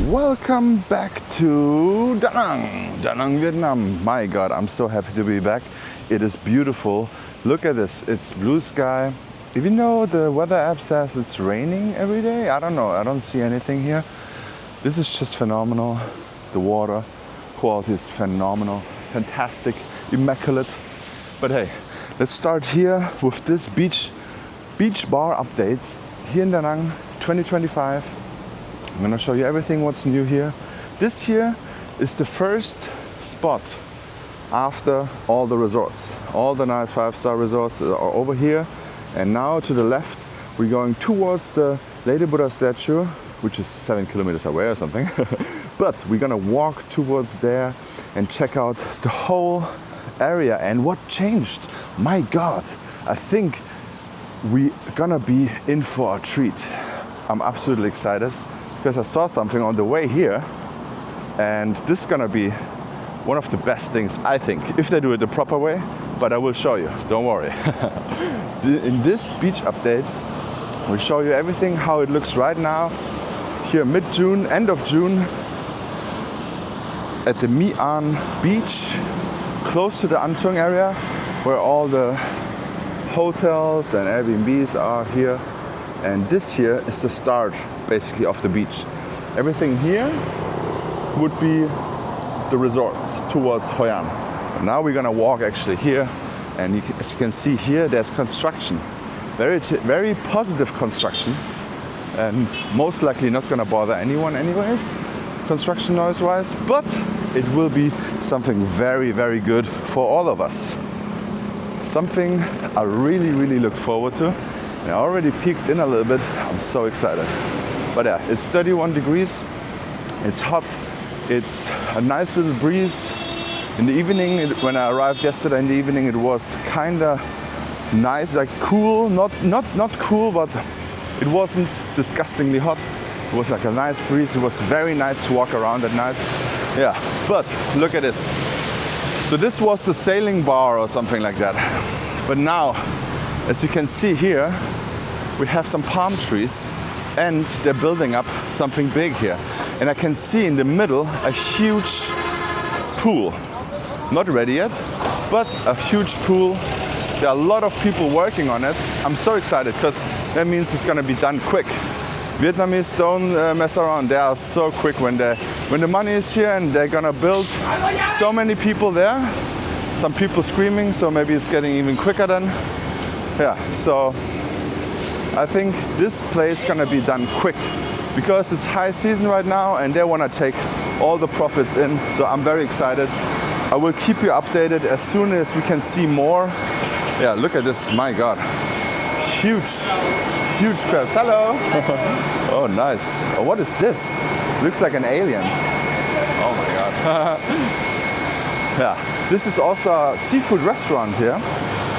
Welcome back to Da Nang, Da Nang, Vietnam. My God, I'm so happy to be back. It is beautiful. Look at this, it's blue sky. Even though the weather app says it's raining every day, I don't know, I don't see anything here. This is just phenomenal. The water quality is phenomenal, fantastic, immaculate. But hey, let's start here with this beach bar updates here in Da Nang 2025. I'm gonna show you everything what's new here. This here is the first spot after all the resorts. All the nice 5-star resorts are over here. And now to the left, we're going towards the Lady Buddha statue, which is 7 kilometers away or something. But we're gonna walk towards there and check out the whole area and what changed. My God, I think we're gonna be in for a treat. I'm absolutely excited because I saw something on the way here, and this is gonna be one of the best things, I think, if they do it the proper way, but I will show you, don't worry. In this beach update, we'll show you everything, how it looks right now, here mid-June, end of June, at the My An beach, close to the An Thung area, where all the hotels and Airbnbs are here. And this here is the start, basically, of the beach. Everything here would be the resorts towards Hoi An. And now we're gonna walk actually here, and as you can see here, there's construction. Very positive construction, and most likely not gonna bother anyone anyways, construction noise-wise, but it will be something very, very good for all of us. Something I really look forward to. I already peeked in a little bit. I'm so excited. But yeah, it's 31 degrees. It's hot. It's a nice little breeze. In the evening, when I arrived yesterday in the evening, it was kinda nice, like cool. Not cool, but it wasn't disgustingly hot. It was like a nice breeze. It was very nice to walk around at night. Yeah, but look at this. So this was the sailing bar or something like that. But now, as you can see here, we have some palm trees and they're building up something big here. And I can see in the middle a huge pool. Not ready yet, but a huge pool. There are a lot of people working on it. I'm so excited because that means it's gonna be done quick. Vietnamese don't mess around. They are so quick when the money is here, and they're gonna build so many people there. Some people screaming, so maybe it's getting even quicker then. Yeah, so I think this place is gonna be done quick because it's high season right now and they wanna take all the profits in. So I'm very excited. I will keep you updated as soon as we can see more. Yeah, look at this, my God. Huge crabs. Hello. Oh, nice. Oh, what is this? Looks like an alien. Oh my God. Yeah, this is also a seafood restaurant here.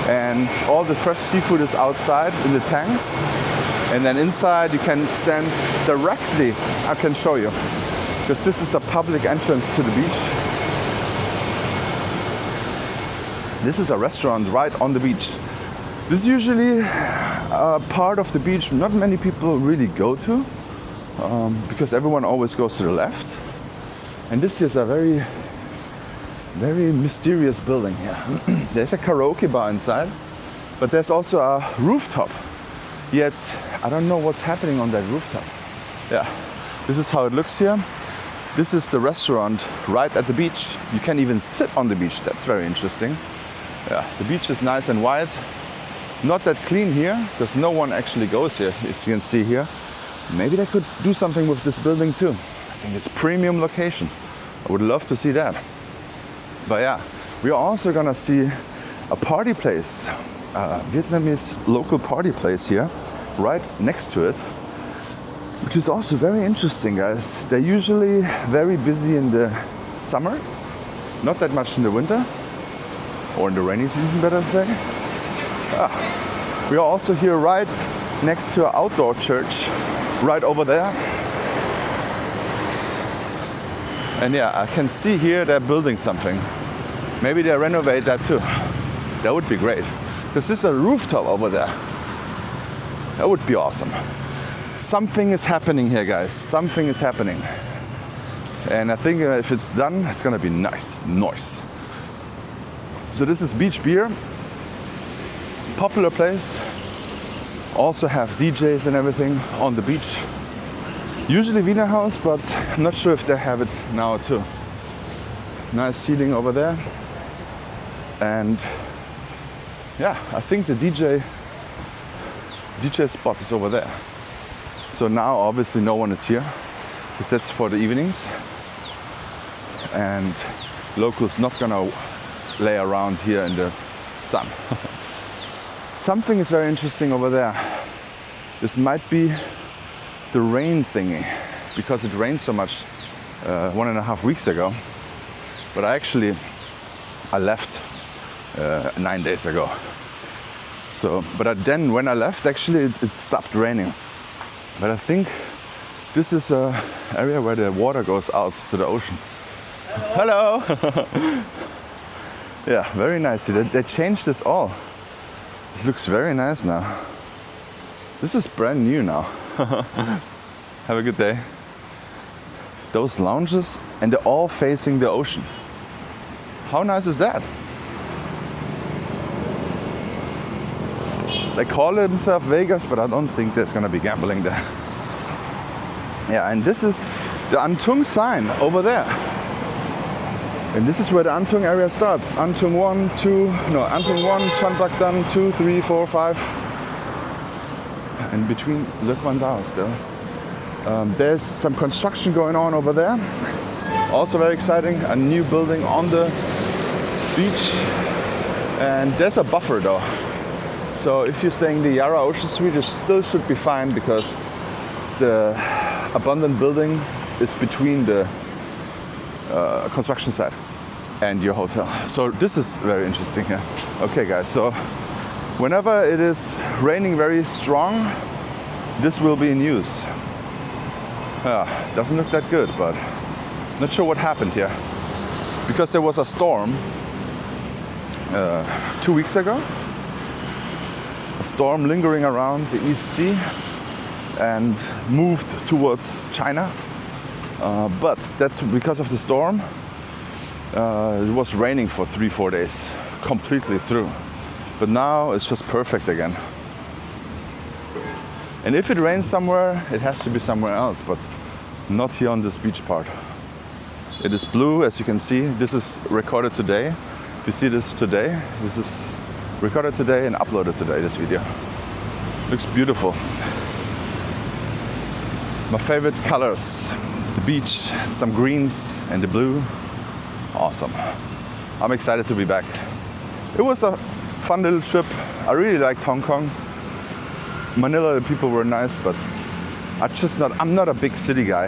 And all the fresh seafood is outside in the tanks. And then inside you can stand directly. I can show you. Because this is a public entrance to the beach. This is a restaurant right on the beach. This is usually a part of the beach not many people really go to. Because everyone always goes to the left. And this is a very mysterious building here. There's a karaoke bar inside, but there's also a rooftop. Yet, I don't know what's happening on that rooftop. Yeah, this is how it looks here. This is the restaurant right at the beach. You can even sit on the beach. That's very interesting. Yeah, the beach is nice and wide. Not that clean here, because no one actually goes here, as you can see here. Maybe they could do something with this building too. I think it's premium location. I would love to see that. But yeah, we are also gonna see a party place, a Vietnamese local party place here, right next to it, which is also very interesting, guys. They're usually very busy in the summer, not that much in the winter, or in the rainy season, better say. We are also here right next to an outdoor church, right over there. And yeah, I can see here they're building something. Maybe they renovate that too. That would be great. Because this is a rooftop over there. That would be awesome. Something is happening here, guys. Something is happening. And I think if it's done, it's gonna be nice. So this is Beach Beer, popular place. Also have DJs and everything on the beach. Usually Wiener House, but I'm not sure if they have it now too. Nice seating over there. And yeah, I think the DJ spot is over there. So now obviously no one is here, because that's for the evenings. And locals not gonna lay around here in the sun. Something is very interesting over there. This might be the rain thingy, because it rained so much 1.5 weeks ago. But I left 9 days ago. So, but then when I left, actually it stopped raining. But I think this is an area where the water goes out to the ocean. Hello! Yeah, very nice. They changed this all. This looks very nice now. This is brand new now. Have a good day. Those lounges, and they're all facing the ocean. How nice is that? They call themselves Vegas, but I don't think there's gonna be gambling there. Yeah, and this is the Antung sign over there. And this is where the Antung area starts. Antung 1, Chanbakdan 2, 3, 4, 5. And between Lökwandao still. There's some construction going on over there. Also very exciting, a new building on the beach. And there's a buffer though. So if you're staying in the Yara Ocean Suite, you still should be fine, because the abandoned building is between the construction site and your hotel. So this is very interesting here. Okay guys, so whenever it is raining very strong, this will be in use. Doesn't look that good, but not sure what happened here. Because there was a storm 2 weeks ago. A storm lingering around the East Sea and moved towards China. But that's because of the storm. It was raining for 3-4 days, completely through. But now it's just perfect again. And if it rains somewhere, it has to be somewhere else, but not here on this beach part. It is blue, as you can see. This is recorded today. If you see this today, this is recorded today and uploaded today, this video. Looks beautiful. My favorite colors. The beach, some greens and the blue. Awesome. I'm excited to be back. It was a fun little trip. I really liked Hong Kong. Manila, the people were nice, but I'm not a big city guy.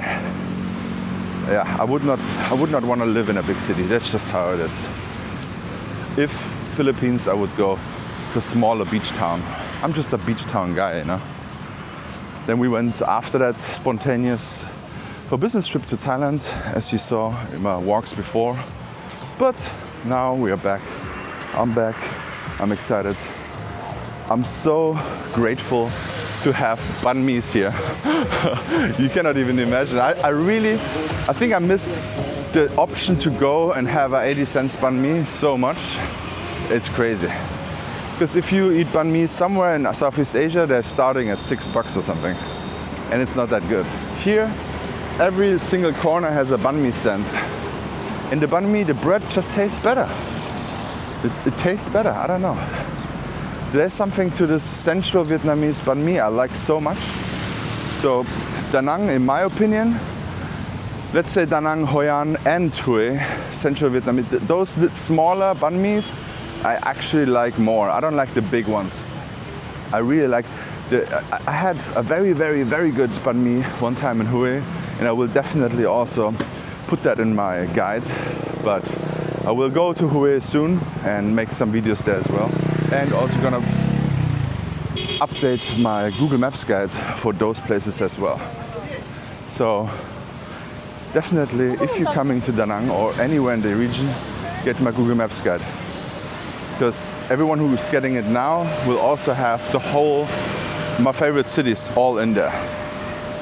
Yeah, I would not want to live in a big city. That's just how it is. If Philippines, I would go to a smaller beach town. I'm just a beach town guy, you know. Then we went after that, spontaneous, for a business trip to Thailand, as you saw in my walks before. But now we are back. I'm back. I'm excited. I'm so grateful to have banh mi's here. You cannot even imagine. I think I missed the option to go and have a 80 cents banh mi so much. It's crazy. Because if you eat banh mi somewhere in Southeast Asia, they're starting at $6 or something. And it's not that good. Here, every single corner has a banh mi stand. And the banh mi, the bread just tastes better. It tastes better, I don't know. There's something to this central Vietnamese banh mi I like so much. So Da Nang, in my opinion, let's say Da Nang, Hoi An and Hue, central Vietnamese, those smaller banh mi's, I actually like more. I don't like the big ones. I really like I had a very, very, very good banh mi one time in Hue, and I will definitely also put that in my guide. But I will go to Hue soon and make some videos there as well. And also gonna update my Google Maps guide for those places as well. So definitely, if you're coming to Da Nang or anywhere in the region, get my Google Maps guide. Because everyone who's getting it now will also have my favorite cities all in there.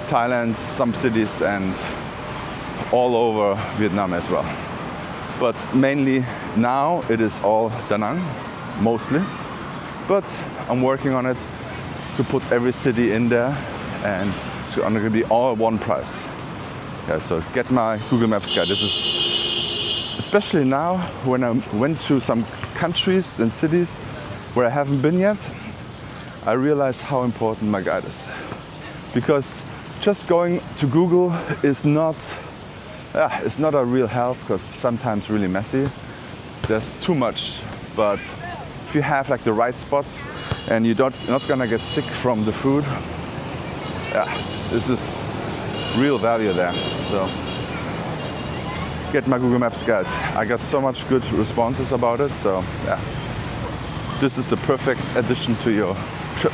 Thailand, some cities, and all over Vietnam as well. But mainly now it is all Da Nang, mostly. But I'm working on it to put every city in there, and it's going to be all one price. Yeah, so get my Google Maps guide. This is especially now when I went to some countries and cities where I haven't been yet, I realized how important my guide is. Because just going to Google is not it's not a real help, because it's sometimes really messy. There's too much. But if you have like the right spots and you're not gonna get sick from the food, yeah, this is real value there. So get my Google Maps guide. I got so much good responses about it. So yeah, this is the perfect addition to your trip.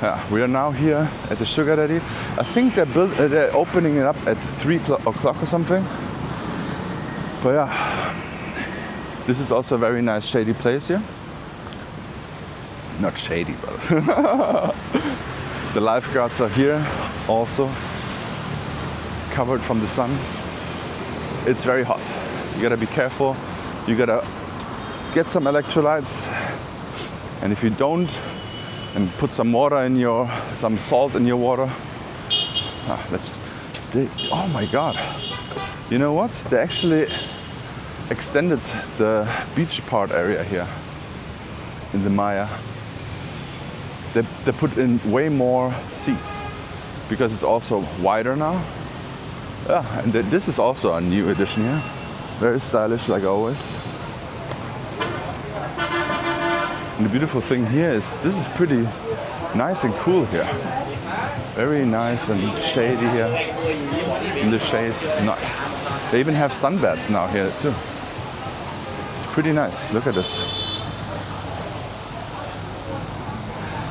Yeah, we are now here at the Sugar Daddy. I think they're opening it up at 3 o'clock or something. But yeah, this is also a very nice shady place here. Not shady, but the lifeguards are here also, covered from the sun. It's very hot. You gotta be careful. You gotta get some electrolytes. And if you don't, and put some water in some salt in your water. Oh my God. You know what? They actually extended the beach part area here in the Maya. They put in way more seats because it's also wider now. Yeah, and this is also a new addition here. Very stylish, like always. And the beautiful thing here is this is pretty nice and cool here. Very nice and shady here. In the shade, nice. They even have sunbeds now here too. It's pretty nice. Look at this.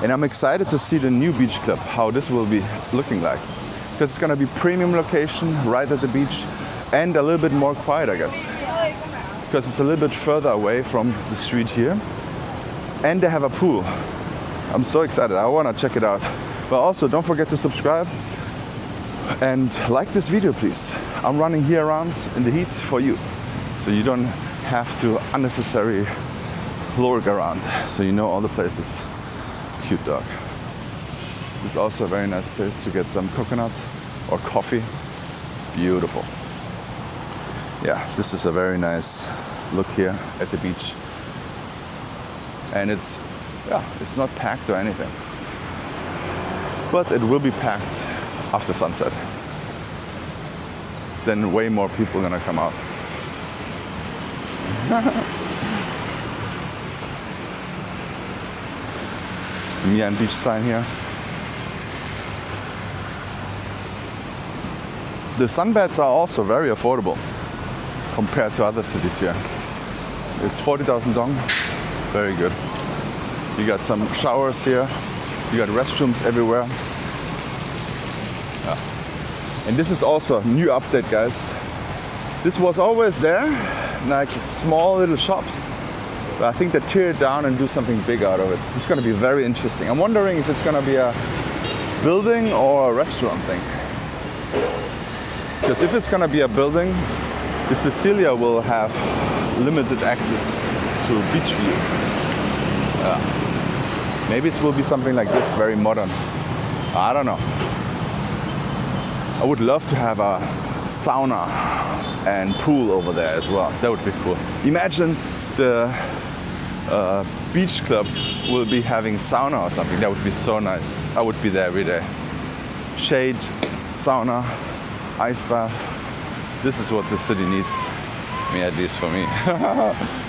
And I'm excited to see the new beach club, how this will be looking like. Because it's gonna be premium location right at the beach and a little bit more quiet, I guess. Because it's a little bit further away from the street here. And they have a pool. I'm so excited. I want to check it out. But also, don't forget to subscribe and like this video, please. I'm running here around in the heat for you, so you don't have to unnecessarily lurk around. So you know all the places. Cute dog. This is also a very nice place to get some coconuts or coffee. Beautiful. Yeah, this is a very nice look here at the beach. And it's not packed or anything. But it will be packed after sunset. So then way more people are gonna come out. Mia and beach sign here. The sunbeds are also very affordable compared to other cities here. It's 40,000 dong. Very good. You got some showers here. You got restrooms everywhere. Yeah. And this is also a new update, guys. This was always there, like small little shops. But I think they tear it down and do something big out of it. It's going to be very interesting. I'm wondering if it's going to be a building or a restaurant thing. Because if it's going to be a building, the Cecilia will have limited access to beach view. Maybe it will be something like this, very modern. I don't know. I would love to have a sauna and pool over there as well. That would be cool. Imagine the beach club will be having sauna or something. That would be so nice. I would be there every day. Shade, sauna, ice bath. This is what the city needs. I mean, at least for me.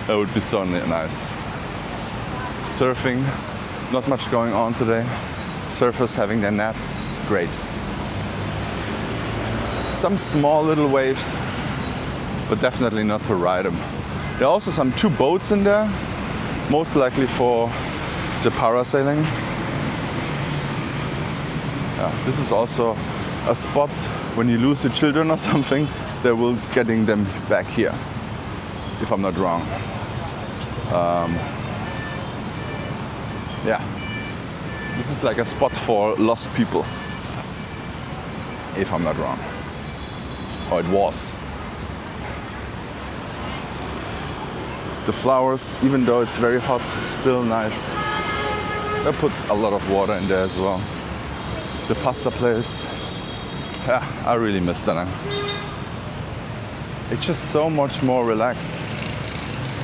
That would be so nice. Surfing, not much going on today. Surfers having their nap, great. Some small little waves, but definitely not to ride them. There are also some 2 boats in there, most likely for the parasailing. Yeah, this is also a spot when you lose your children or something, they will getting them back here, if I'm not wrong. Yeah, this is like a spot for lost people, if I'm not wrong. or it was. The flowers, even though it's very hot, still nice. I put a lot of water in there as well. The pasta place, yeah, I really miss Da Nang. It's just so much more relaxed.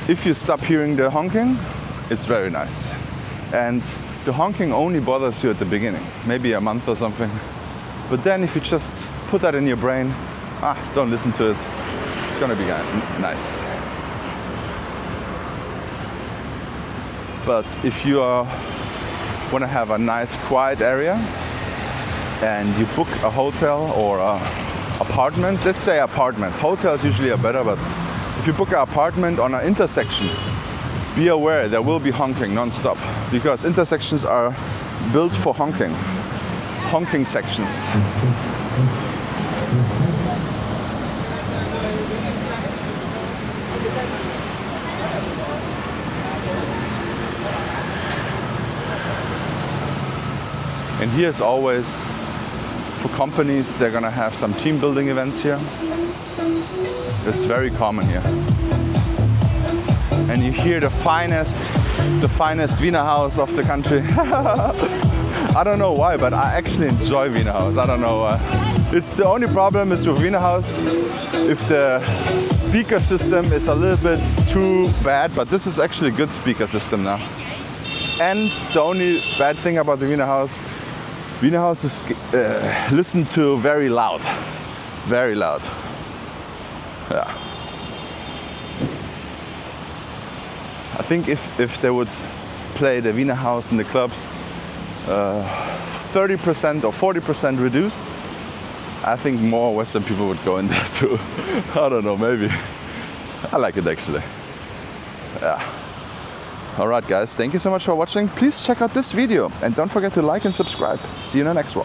If you stop hearing the honking, it's very nice. And the honking only bothers you at the beginning, maybe a month or something. But then if you just put that in your brain, don't listen to it, it's gonna be nice. But if you want to have a nice quiet area and you book a hotel or an apartment, let's say apartment, hotels usually are better, but if you book an apartment on an intersection, be aware there will be honking non-stop, because intersections are built for honking sections. And here's always, for companies, they're gonna have some team building events here. It's very common here. And you hear the finest Wiener House of the country. I don't know why, but I actually enjoy Wiener House. I don't know why. It's the only problem is with Wiener House, if the speaker system is a little bit too bad, but this is actually a good speaker system now. And the only bad thing about the Wiener House is listened to very loud. Very loud. Yeah. I think if they would play the Wiener House in the clubs 30% or 40% reduced, I think more Western people would go in there too. I don't know, maybe. I like it actually. Yeah. Alright guys, thank you so much for watching. Please check out this video and don't forget to like and subscribe. See you in the next one.